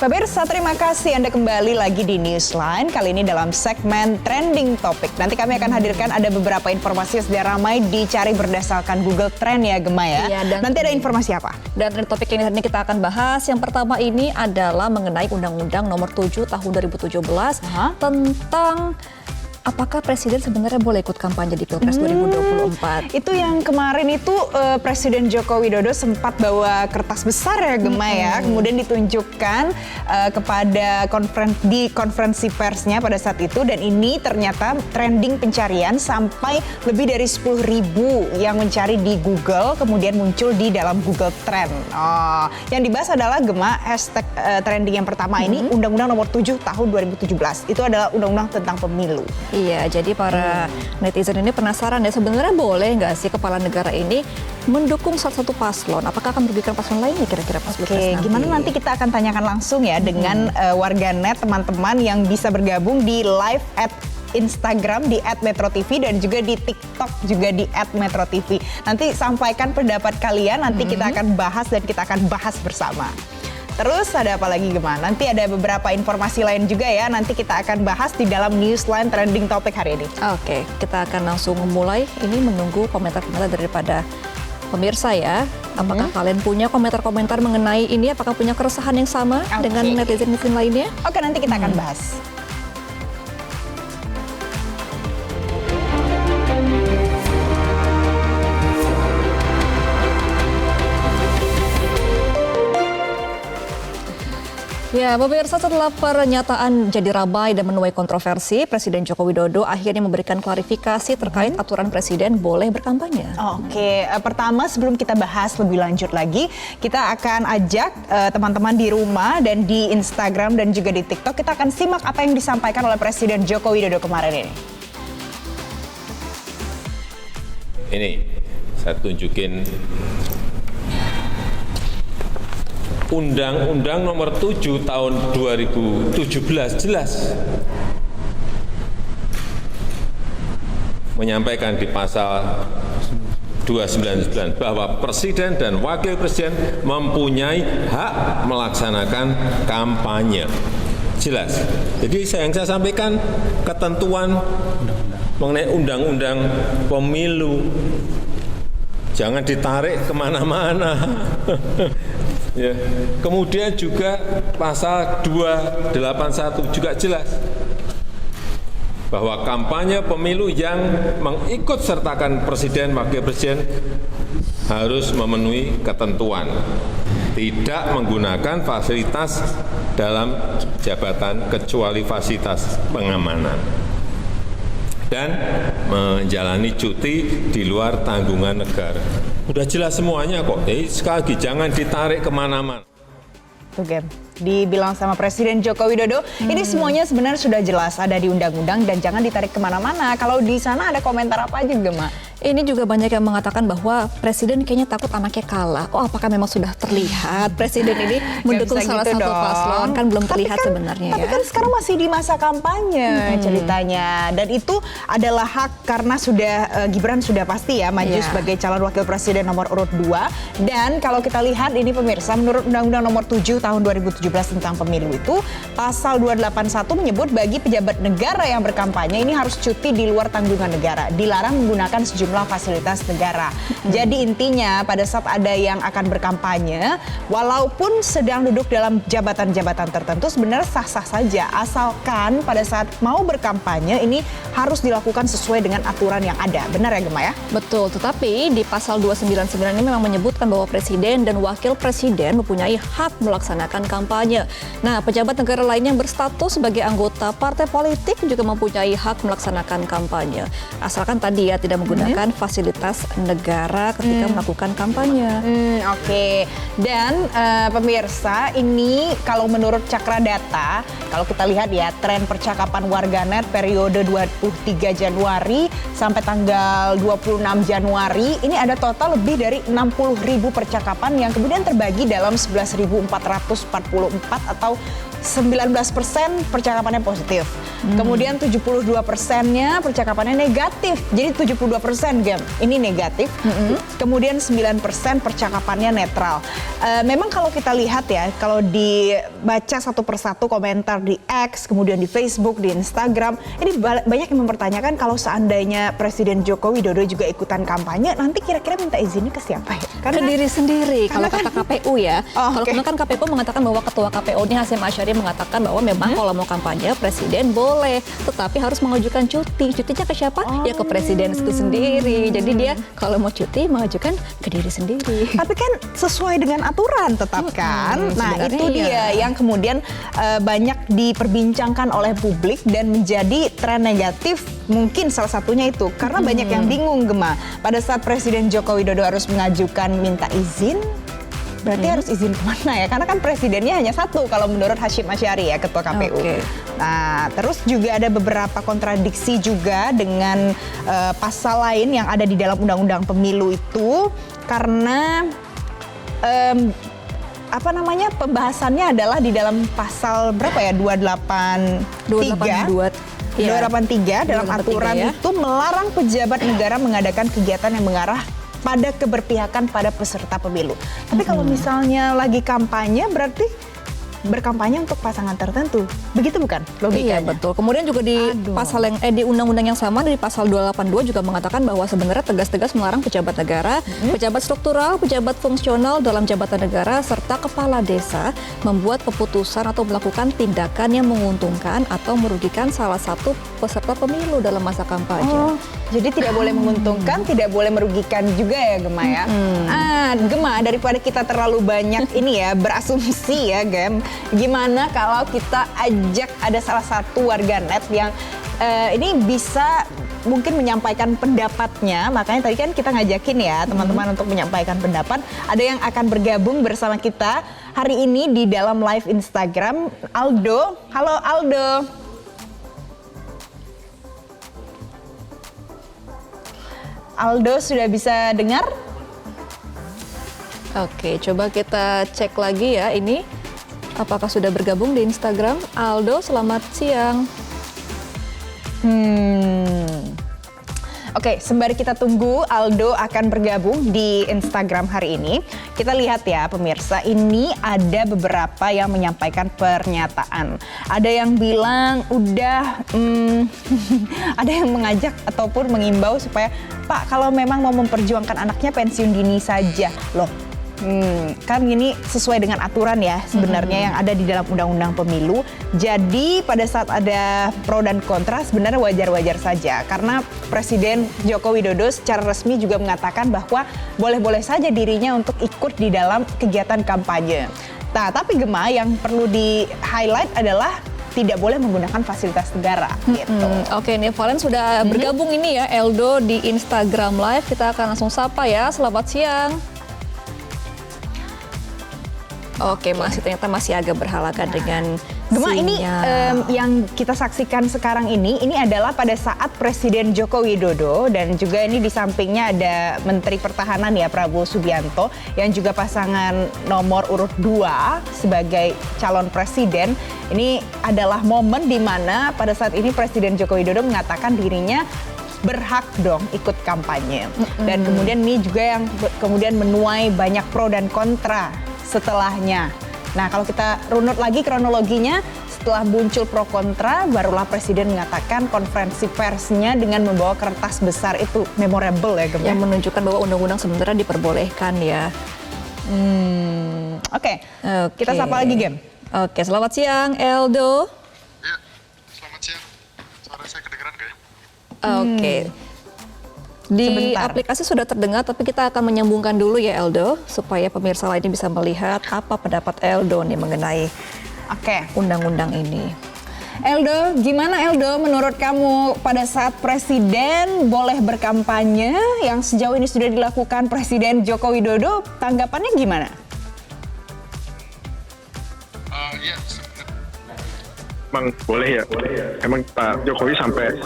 Pemirsa, terima kasih Anda kembali lagi di Newsline. Kali ini dalam segmen Trending Topic. Nanti kami akan hadirkan ada beberapa informasi yang sedang ramai dicari berdasarkan Google Trend ya, Gema ya. Iya, nanti ada informasi apa? Dan trending topik ini kita akan bahas. Yang pertama ini adalah mengenai Undang-Undang Nomor 7 Tahun 2017 tentang apakah Presiden sebenarnya boleh ikut kampanye di Pilpres 2024? Itu yang kemarin itu Presiden Joko Widodo sempat bawa kertas besar ya, Gema ya. Kemudian ditunjukkan kepada konferensi persnya pada saat itu. Dan ini ternyata trending pencarian sampai lebih dari 10.000 yang mencari di Google. Kemudian muncul di dalam Google Trend. Yang dibahas adalah, Gema, hashtag trending yang pertama ini Undang-Undang Nomor 7 Tahun 2017. Itu adalah undang-undang tentang pemilu. Iya, jadi para netizen ini penasaran ya, sebenarnya boleh nggak sih kepala negara ini mendukung salah satu paslon? Apakah akan merugikan paslon lainnya kira-kira pas Pilpres nanti? Gimana nanti kita akan tanyakan langsung ya dengan warganet, teman-teman yang bisa bergabung di live at Instagram di @metrotv dan juga di TikTok juga di @metrotv. Nanti sampaikan pendapat kalian, nanti kita akan bahas dan kita akan bahas bersama. Terus ada apa lagi, Gema? Nanti ada beberapa informasi lain juga ya. Nanti kita akan bahas di dalam Newsline Trending Topic hari ini. Oke, kita akan langsung memulai. Ini menunggu komentar-komentar daripada pemirsa ya. Apakah kalian punya komentar-komentar mengenai ini? Apakah punya keresahan yang sama dengan netizen-netizen lainnya? Oke, nanti kita akan bahas. Ya, pemirsa, setelah pernyataan jadi ramai dan menuai kontroversi, Presiden Joko Widodo akhirnya memberikan klarifikasi terkait aturan Presiden boleh berkampanye. Oke, pertama sebelum kita bahas lebih lanjut lagi, kita akan ajak teman-teman di rumah dan di Instagram dan juga di TikTok, kita akan simak apa yang disampaikan oleh Presiden Joko Widodo kemarin ini. Ini, saya tunjukin Undang-Undang Nomor 7 Tahun 2017 jelas menyampaikan di pasal 299 bahwa Presiden dan Wakil Presiden mempunyai hak melaksanakan kampanye. Jelas. Jadi yang saya sampaikan ketentuan mengenai Undang-Undang Pemilu. Jangan ditarik kemana-mana. Ya. Kemudian juga pasal 281 juga jelas bahwa kampanye pemilu yang mengikut sertakan Presiden, Wakil Presiden harus memenuhi ketentuan, tidak menggunakan fasilitas dalam jabatan kecuali fasilitas pengamanan, dan menjalani cuti di luar tanggungan negara. Udah jelas semuanya kok. Jadi sekali lagi jangan ditarik kemana-mana. Oke, dibilang sama Presiden Joko Widodo, ini semuanya sebenarnya sudah jelas ada di undang-undang dan jangan ditarik kemana-mana. Kalau di sana ada komentar apa aja, Gema? Ini juga banyak yang mengatakan bahwa Presiden kayaknya takut anaknya kalah. Oh, apakah memang sudah terlihat Presiden ini mendukung salah satu paslon? Kan belum terlihat sebenarnya. Tapi kan sekarang masih di masa kampanye ceritanya. Dan itu adalah hak karena sudah Gibran sudah pasti ya maju sebagai calon wakil presiden nomor urut 2. Dan kalau kita lihat ini, pemirsa, menurut Undang-Undang Nomor 7 Tahun 2017 tentang pemilu itu, pasal 281 menyebut bagi pejabat negara yang berkampanye ini harus cuti di luar tanggungan negara. Dilarang menggunakan sejumlah fasilitas negara. Jadi intinya pada saat ada yang akan berkampanye, walaupun sedang duduk dalam jabatan-jabatan tertentu sebenarnya sah-sah saja, asalkan pada saat mau berkampanye ini harus dilakukan sesuai dengan aturan yang ada. Benar ya, Gema ya? Betul, tetapi di pasal 299 ini memang menyebutkan bahwa Presiden dan Wakil Presiden mempunyai hak melaksanakan kampanye. Nah, pejabat negara lain yang berstatus sebagai anggota partai politik juga mempunyai hak melaksanakan kampanye. Asalkan tadi ya tidak menggunakan fasilitas negara ketika melakukan kampanye. Oke. Dan pemirsa, ini kalau menurut Cakra Data, kalau kita lihat ya tren percakapan warganet periode 23 Januari sampai tanggal 26 Januari, ini ada total lebih dari 60.000 percakapan yang kemudian terbagi dalam 11.444 atau 19% percakapannya positif. Kemudian 72%-nya percakapannya negatif. Jadi 72% game ini negatif. Kemudian 9% percakapannya netral. Memang kalau kita lihat ya, kalau dibaca satu persatu komentar di X, kemudian di Facebook, di Instagram, ini banyak yang mempertanyakan kalau seandainya Presiden Joko Widodo juga ikutan kampanye, nanti kira-kira minta izinnya ke siapa ya? Ke diri sendiri. Kalau kata KPU ya, kalau oke. kan KPU mengatakan bahwa ketua KPU-nya Hasyim Asyari mengatakan bahwa memang kalau mau kampanye presiden boleh, tetapi harus mengajukan cuti. Cutinya ke siapa? Ya ke presiden itu sendiri. Jadi dia kalau mau cuti mengajukan ke diri sendiri. Tapi kan sesuai dengan aturan tetap kan. Nah sebenarnya itu dia iya. yang kemudian banyak diperbincangkan oleh publik dan menjadi tren negatif. Mungkin salah satunya itu karena banyak yang bingung Gema. Pada saat Presiden Joko Widodo harus mengajukan minta izin, berarti harus izin kemana ya? Karena kan presidennya hanya satu kalau menurut Hasyim Asyari ya, ketua KPU. Oke. Nah, terus juga ada beberapa kontradiksi juga dengan pasal lain yang ada di dalam Undang-Undang Pemilu itu karena pembahasannya adalah di dalam pasal berapa ya? 283. 283 dalam 283 aturan ya. itu melarang pejabat negara mengadakan kegiatan yang mengarah pada keberpihakan pada peserta pemilu. Tapi kalau misalnya lagi kampanye berarti berkampanye untuk pasangan tertentu. Begitu bukan logikanya? Iya betul. Kemudian juga di pasal yang di undang-undang yang sama di pasal 282 juga mengatakan bahwa sebenarnya tegas-tegas melarang pejabat negara, pejabat struktural, pejabat fungsional dalam jabatan negara serta kepala desa membuat keputusan atau melakukan tindakan yang menguntungkan atau merugikan salah satu peserta pemilu dalam masa kampanye. Oh, jadi tidak boleh menguntungkan, tidak boleh merugikan juga ya Gema ya. Gema, daripada kita terlalu banyak ini ya berasumsi ya Gem. Gimana kalau kita ajak ada salah satu warganet yang ini bisa mungkin menyampaikan pendapatnya. Makanya tadi kan kita ngajakin ya teman-teman untuk menyampaikan pendapat. Ada yang akan bergabung bersama kita hari ini di dalam live Instagram. Aldo, halo Aldo. Aldo sudah bisa dengar? Oke, coba kita cek lagi ya ini. Apakah sudah bergabung di Instagram? Aldo, selamat siang. Oke, sembari kita tunggu Aldo akan bergabung di Instagram hari ini. Kita lihat ya pemirsa, ini ada beberapa yang menyampaikan pernyataan. Ada yang bilang udah, ada yang mengajak ataupun mengimbau supaya Pak kalau memang mau memperjuangkan anaknya pensiun dini saja. Loh, kan ini sesuai dengan aturan ya sebenarnya yang ada di dalam Undang-Undang Pemilu. Jadi pada saat ada pro dan kontra sebenarnya wajar-wajar saja. Karena Presiden Joko Widodo secara resmi juga mengatakan bahwa boleh-boleh saja dirinya untuk ikut di dalam kegiatan kampanye. Nah, tapi Gema yang perlu di-highlight adalah tidak boleh menggunakan fasilitas negara gitu. Oke, nih Valen sudah bergabung ini ya Eldo di Instagram Live. Kita akan langsung sapa ya. Selamat siang. Oke, ternyata masih agak berhalangan dengan Gema, ini sinyal. yang kita saksikan sekarang ini adalah pada saat Presiden Joko Widodo dan juga ini di sampingnya ada Menteri Pertahanan ya Prabowo Subianto yang juga pasangan nomor urut 2 sebagai calon presiden. Ini adalah momen di mana pada saat ini Presiden Joko Widodo mengatakan dirinya berhak dong ikut kampanye. Dan kemudian ini juga yang kemudian menuai banyak pro dan kontra setelahnya. Nah, kalau kita runut lagi kronologinya, setelah muncul pro kontra, barulah Presiden mengatakan konferensi persnya dengan membawa kertas besar itu memorable ya, Gem. Yang menunjukkan bahwa undang-undang sebenarnya diperbolehkan ya. Oke. Kita sapa lagi, Gem. Oke, selamat siang Eldo. Ya, selamat siang. Suara saya kedengeran nggak ya? Oke. Di Sebentar. aplikasi sudah terdengar, tapi kita akan menyambungkan dulu ya Eldo, supaya pemirsa lainnya bisa melihat apa pendapat Eldo nih mengenai Oke. undang-undang ini. Eldo, gimana Eldo menurut kamu pada saat Presiden boleh berkampanye yang sejauh ini sudah dilakukan Presiden Joko Widodo, tanggapannya gimana? Ya, sebenarnya emang boleh ya. Emang Pak Jokowi sampai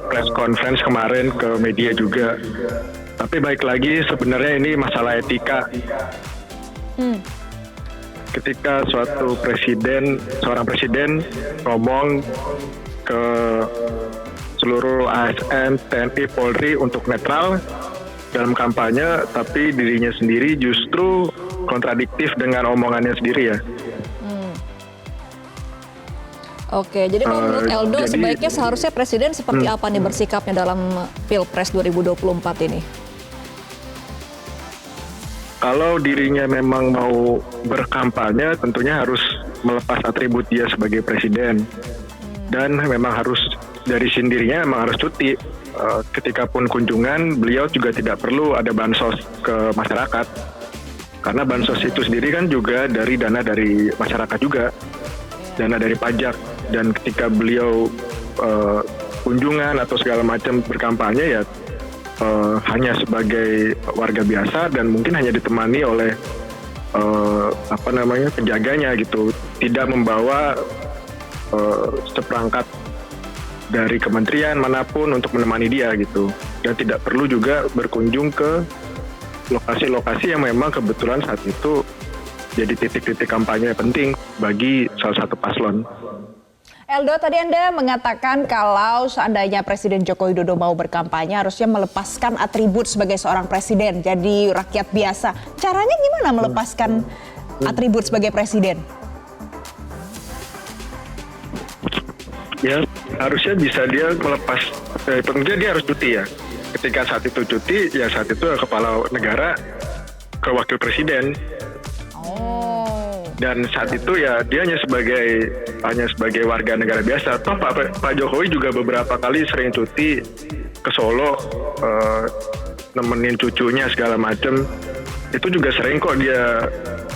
press conference kemarin ke media juga. Tapi baik lagi sebenarnya ini masalah etika. ketika seorang presiden ngomong ke seluruh ASN, TNI, Polri untuk netral dalam kampanye, tapi dirinya sendiri justru kontradiktif dengan omongannya sendiri ya. Oke, jadi kalau menurut Eldo sebaiknya seharusnya presiden seperti apa nih bersikapnya dalam Pilpres 2024 ini? Kalau dirinya memang mau berkampanye, tentunya harus melepas atribut dia sebagai presiden. Dan memang harus dari sendirinya memang harus cuti. Ketika pun kunjungan, beliau juga tidak perlu ada bansos ke masyarakat. Karena bansos itu sendiri kan juga dari dana dari masyarakat juga. Dana dari pajak. Dan ketika beliau kunjungan atau segala macam berkampanye ya hanya sebagai warga biasa dan mungkin hanya ditemani oleh penjaganya gitu, tidak membawa seperangkat dari kementerian manapun untuk menemani dia gitu, dan tidak perlu juga berkunjung ke lokasi-lokasi yang memang kebetulan saat itu jadi titik-titik kampanye penting bagi salah satu paslon. Eldo, tadi Anda mengatakan kalau seandainya Presiden Joko Widodo mau berkampanye harusnya melepaskan atribut sebagai seorang presiden, jadi rakyat biasa. Caranya gimana melepaskan atribut sebagai presiden? Ya, harusnya bisa dia melepas, tentunya dia harus cuti ya. Ketika saat itu cuti, ya saat itu kepala negara ke wakil presiden. Dan saat itu ya dia hanya sebagai warga negara biasa. Toh Pak Jokowi juga beberapa kali sering cuti ke Solo, nemenin cucunya segala macam. Itu juga sering kok dia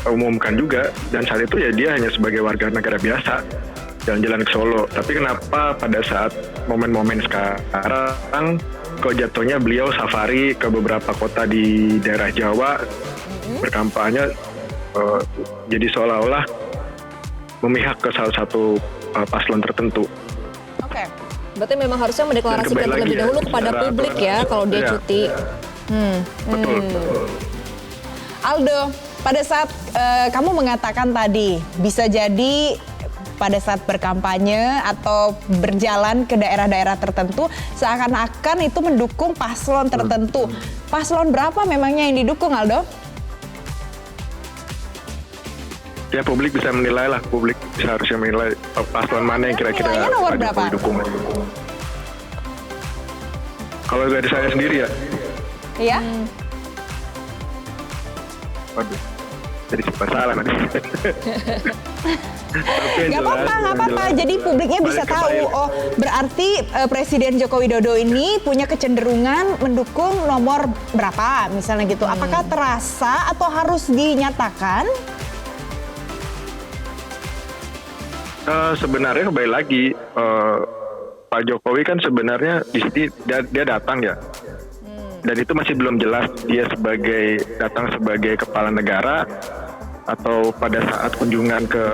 umumkan juga. Dan saat itu ya dia hanya sebagai warga negara biasa jalan-jalan ke Solo. Tapi kenapa pada saat momen-momen sekarang kok jatuhnya beliau safari ke beberapa kota di daerah Jawa berkampanye? Jadi seolah-olah memihak ke salah satu paslon tertentu. Oke, berarti memang harusnya mendeklarasikan terlebih dahulu kepada publik ya kalau dia cuti. Betul. Aldo, pada saat kamu mengatakan tadi bisa jadi pada saat berkampanye atau berjalan ke daerah-daerah tertentu seakan-akan itu mendukung paslon tertentu. Paslon berapa memangnya yang didukung, Aldo? Ya publik bisa menilai lah, publik harusnya menilai paslon mana yang kira-kira nomor berapa? Didukung. Kalau dari saya sendiri ya. Iya. Waduh, jadi serba salah nanti. Gak apa-apa. Jadi publiknya bisa tahu. Oh, berarti Presiden Joko Widodo ini punya kecenderungan mendukung nomor berapa, misalnya gitu. Apakah terasa atau harus dinyatakan? Sebenarnya kembali lagi Pak Jokowi kan sebenarnya di sini dia datang ya, dan itu masih belum jelas dia datang sebagai kepala negara atau pada saat kunjungan ke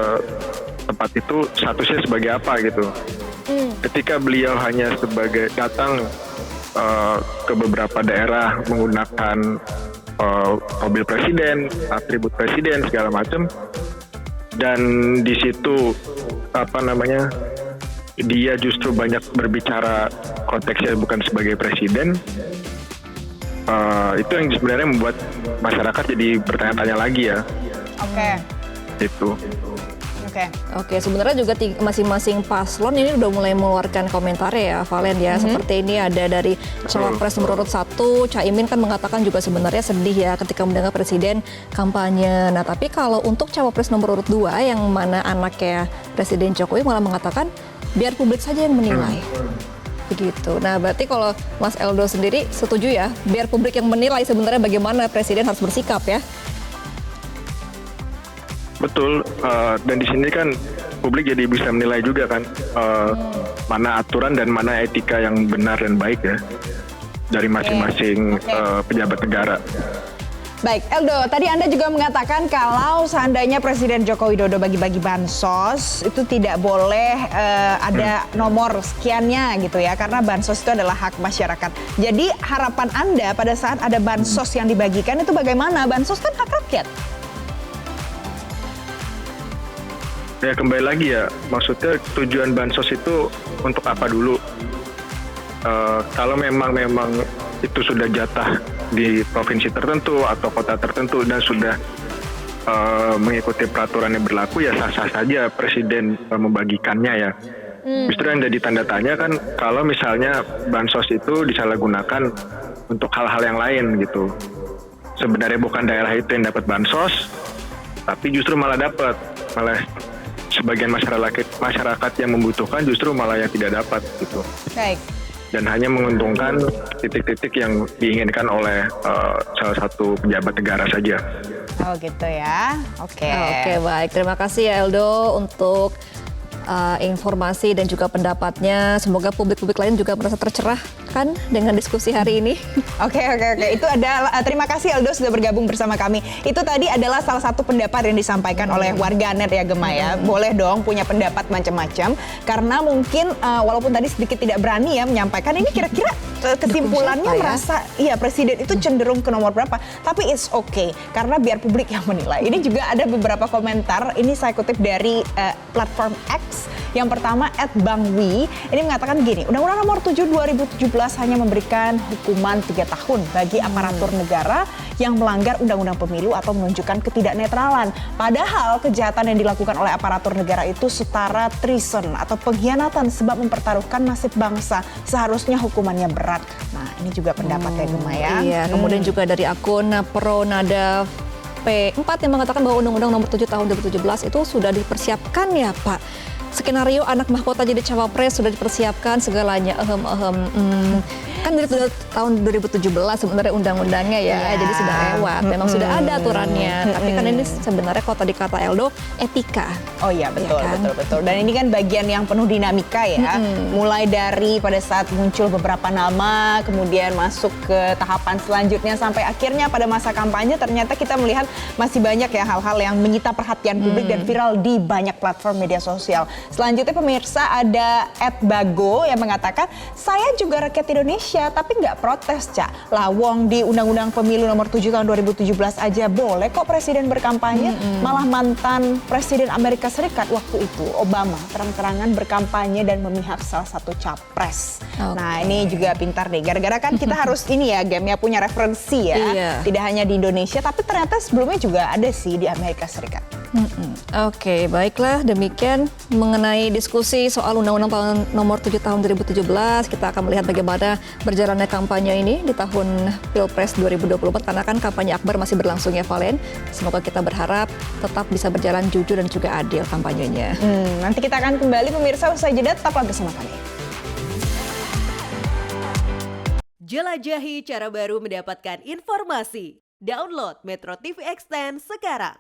tempat itu statusnya sebagai apa gitu. Ketika beliau hanya sebagai datang ke beberapa daerah menggunakan mobil presiden, atribut presiden segala macam, dan di situ dia justru banyak berbicara konteksnya bukan sebagai presiden, itu yang sebenarnya membuat masyarakat jadi bertanya-tanya lagi ya. Oke. Itu. Oke, sebenarnya juga masing-masing paslon ini udah mulai mengeluarkan komentar ya, Valen ya. Seperti ini ada dari Cawapres nomor urut 1, Caimin kan mengatakan juga sebenarnya sedih ya ketika mendengar presiden kampanye. Nah, tapi kalau untuk Cawapres nomor urut 2 yang mana anaknya Presiden Jokowi malah mengatakan biar publik saja yang menilai. Begitu. Nah, berarti kalau Mas Eldo sendiri setuju ya, biar publik yang menilai sebenarnya bagaimana presiden harus bersikap ya? Betul, dan di sini kan publik jadi bisa menilai juga kan mana aturan dan mana etika yang benar dan baik ya dari masing-masing pejabat negara. Baik, Eldo, tadi Anda juga mengatakan kalau seandainya Presiden Joko Widodo bagi-bagi bansos itu tidak boleh ada nomor sekiannya gitu ya, karena bansos itu adalah hak masyarakat. Jadi harapan Anda pada saat ada bansos yang dibagikan itu bagaimana? Bansos kan hak rakyat. Ya kembali lagi ya, maksudnya tujuan bansos itu untuk apa dulu? Kalau memang itu sudah jatah di provinsi tertentu atau kota tertentu dan sudah mengikuti peraturan yang berlaku, ya sah-sah saja presiden membagikannya ya. Justru yang jadi tanda tanya kan kalau misalnya bansos itu disalahgunakan untuk hal-hal yang lain gitu. Sebenarnya bukan daerah itu yang dapat bansos, tapi justru malah sebagian masyarakat yang membutuhkan justru malah yang tidak dapat gitu. Baik. Dan hanya menguntungkan titik-titik yang diinginkan oleh salah satu pejabat negara saja. Oh gitu ya. Oke. Oke, baik. Terima kasih ya Eldo untuk informasi dan juga pendapatnya. Semoga publik-publik lain juga merasa tercerahkan dengan diskusi hari ini. Oke. Itu adalah terima kasih Aldo sudah bergabung bersama kami. Itu tadi adalah salah satu pendapat yang disampaikan oleh warganet ya Gema ya. Boleh dong punya pendapat macam-macam karena mungkin walaupun tadi sedikit tidak berani ya menyampaikan ini kira-kira kesimpulannya merasa iya presiden itu cenderung ke nomor berapa. Tapi it's okay karena biar publik yang menilai. Ini juga ada beberapa komentar. Ini saya kutip dari platform X. Yang pertama @bangwi ini mengatakan gini, Undang-Undang Nomor 7 2017 hanya memberikan hukuman 3 tahun bagi aparatur negara yang melanggar Undang-Undang Pemilu atau menunjukkan ketidaknetralan. Padahal kejahatan yang dilakukan oleh aparatur negara itu setara treason atau pengkhianatan sebab mempertaruhkan nasib bangsa. Seharusnya hukumannya berat. Nah, ini juga pendapatnya Gema ya. Iya, kemudian juga dari akun Pronada P4 yang mengatakan bahwa Undang-Undang Nomor 7 tahun 2017 itu sudah dipersiapkan ya Pak. Skenario anak mahkota jadi cawapres sudah dipersiapkan segalanya. Kan dari tahun 2017 sebenarnya undang-undangnya ya, jadi sudah lewat. Memang sudah ada aturannya. Tapi kan ini sebenarnya kalau tadi kata Eldo, etika. Oh iya betul, Ya kan? betul. Dan ini kan bagian yang penuh dinamika ya. Mulai dari pada saat muncul beberapa nama, kemudian masuk ke tahapan selanjutnya sampai akhirnya pada masa kampanye ternyata kita melihat masih banyak ya hal-hal yang menyita perhatian publik dan viral di banyak platform media sosial. Selanjutnya pemirsa ada @bago yang mengatakan saya juga rakyat Indonesia tapi nggak protes Cak. Lawong di Undang-Undang Pemilu Nomor 7 tahun 2017 aja boleh kok presiden berkampanye. Malah mantan Presiden Amerika Serikat waktu itu Obama terang-terangan berkampanye dan memihak salah satu capres. Nah ini juga pintar deh. Gara-gara kan kita harus ini ya game ya punya referensi ya. Iya. Tidak hanya di Indonesia tapi ternyata sebelumnya juga ada sih di Amerika Serikat. Oke, baiklah demikian mengenai diskusi soal Undang-Undang Nomor 7 tahun 2017. Kita akan melihat bagaimana berjalannya kampanye ini di tahun Pilpres 2024 karena kan kampanye akbar masih berlangsung ya Valen. Semoga kita berharap tetap bisa berjalan jujur dan juga adil kampanyenya. Nanti kita akan kembali pemirsa usai jeda, tetaplah bersama kami. Jelajahi cara baru mendapatkan informasi. Download Metro TV Extend sekarang.